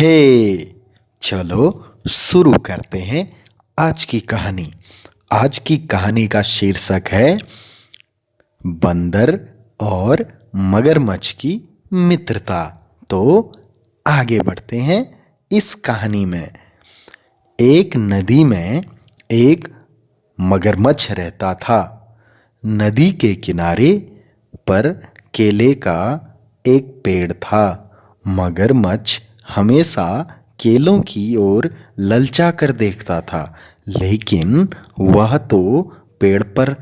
हे चलो शुरू करते हैं आज की कहानी। आज की कहानी का शीर्षक है बंदर और मगरमच्छ की मित्रता। तो आगे बढ़ते हैं इस कहानी में। एक नदी में एक मगरमच्छ रहता था। नदी के किनारे पर केले का एक पेड़ था। मगरमच्छ हमेशा केलों की ओर ललचा कर देखता था, लेकिन वह तो पेड़ पर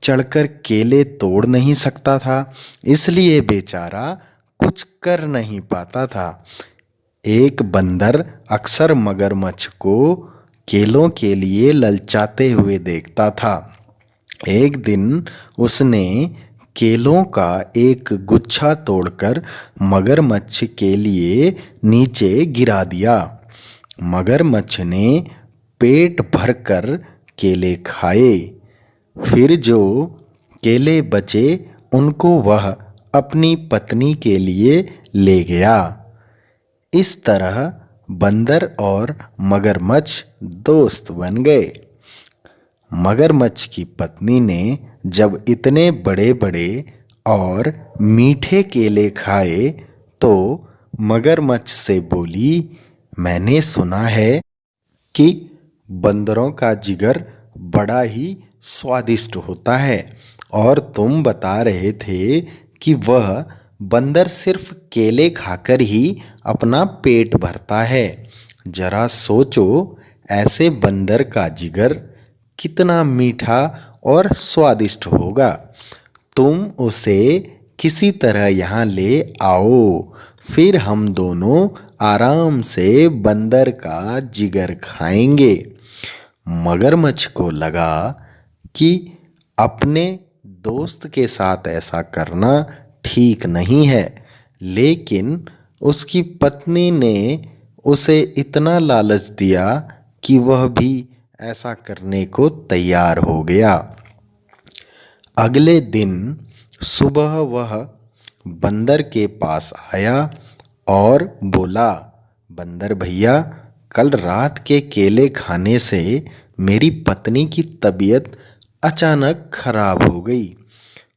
चढ़कर केले तोड़ नहीं सकता था, इसलिए बेचारा कुछ कर नहीं पाता था। एक बंदर अक्सर मगरमच्छ को केलों के लिए ललचाते हुए देखता था। एक दिन उसने केलों का एक गुच्छा तोड़कर मगरमच्छ के लिए नीचे गिरा दिया। मगरमच्छ ने पेट भरकर केले खाए। फिर जो केले बचे उनको वह अपनी पत्नी के लिए ले गया। इस तरह बंदर और मगरमच्छ दोस्त बन गए। मगरमच्छ की पत्नी ने जब इतने बड़े बड़े और मीठे केले खाए तो मगरमच्छ से बोली, मैंने सुना है कि बंदरों का जिगर बड़ा ही स्वादिष्ट होता है, और तुम बता रहे थे कि वह बंदर सिर्फ केले खाकर ही अपना पेट भरता है। जरा सोचो, ऐसे बंदर का जिगर कितना मीठा और स्वादिष्ट होगा। तुम उसे किसी तरह यहाँ ले आओ, फिर हम दोनों आराम से बंदर का जिगर खाएंगे। मगरमच्छ को लगा कि अपने दोस्त के साथ ऐसा करना ठीक नहीं है, लेकिन उसकी पत्नी ने उसे इतना लालच दिया कि वह भी ऐसा करने को तैयार हो गया। अगले दिन सुबह वह बंदर के पास आया और बोला, बंदर भैया, कल रात के केले खाने से मेरी पत्नी की तबीयत अचानक खराब हो गई।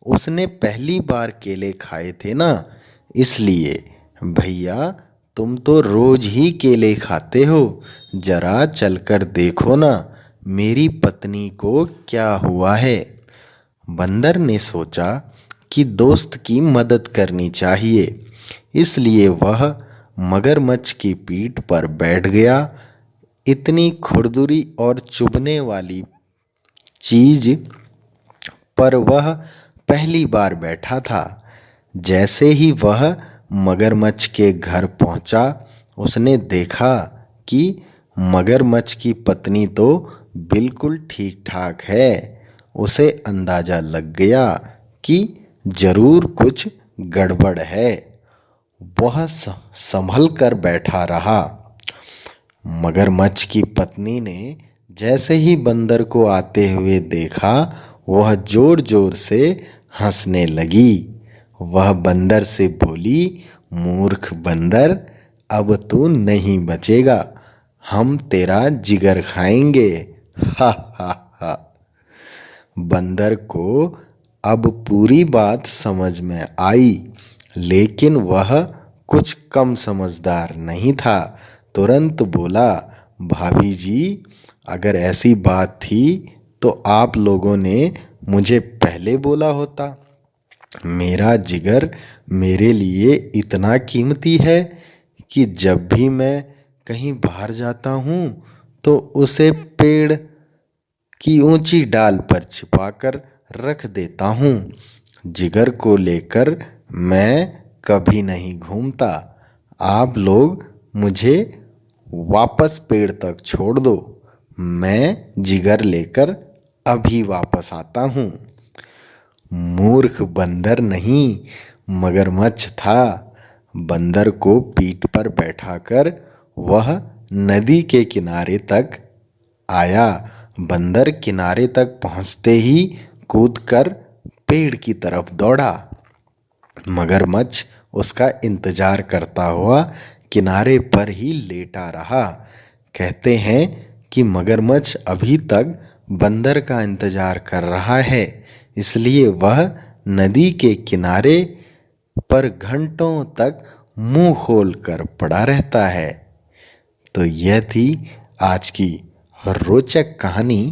उसने पहली बार केले खाए थे ना, इसलिए। भैया, तुम तो रोज ही केले खाते हो, जरा चलकर देखो ना मेरी पत्नी को क्या हुआ है। बंदर ने सोचा कि दोस्त की मदद करनी चाहिए, इसलिए वह मगरमच्छ की पीठ पर बैठ गया। इतनी खुरदुरी और चुभने वाली चीज पर वह पहली बार बैठा था। जैसे ही वह मगरमच्छ के घर पहुंचा, उसने देखा कि मगरमच्छ की पत्नी तो बिल्कुल ठीक ठाक है। उसे अंदाजा लग गया कि जरूर कुछ गड़बड़ है। वह संभल कर बैठा रहा। मगरमच्छ की पत्नी ने जैसे ही बंदर को आते हुए देखा, वह जोर जोर से हंसने लगी। वह बंदर से बोली, मूर्ख बंदर, अब तू नहीं बचेगा, हम तेरा जिगर खाएंगे। हा हा हा। बंदर को अब पूरी बात समझ में आई, लेकिन वह कुछ कम समझदार नहीं था। तुरंत बोला, भाभी जी, अगर ऐसी बात थी तो आप लोगों ने मुझे पहले बोला होता। मेरा जिगर मेरे लिए इतना कीमती है कि जब भी मैं कहीं बाहर जाता हूँ तो उसे पेड़ की ऊंची डाल पर छिपाकर रख देता हूँ। जिगर को लेकर मैं कभी नहीं घूमता। आप लोग मुझे वापस पेड़ तक छोड़ दो, मैं जिगर लेकर अभी वापस आता हूँ। मूर्ख बंदर नहीं, मगरमच्छ था। बंदर को पीठ पर बैठाकर वह नदी के किनारे तक आया। बंदर किनारे तक पहुंचते ही कूदकर पेड़ की तरफ दौड़ा। मगरमच्छ उसका इंतजार करता हुआ किनारे पर ही लेटा रहा। कहते हैं कि मगरमच्छ अभी तक बंदर का इंतजार कर रहा है, इसलिए वह नदी के किनारे पर घंटों तक मुंह खोलकर पड़ा रहता है। तो यह थी आज की रोचक कहानी।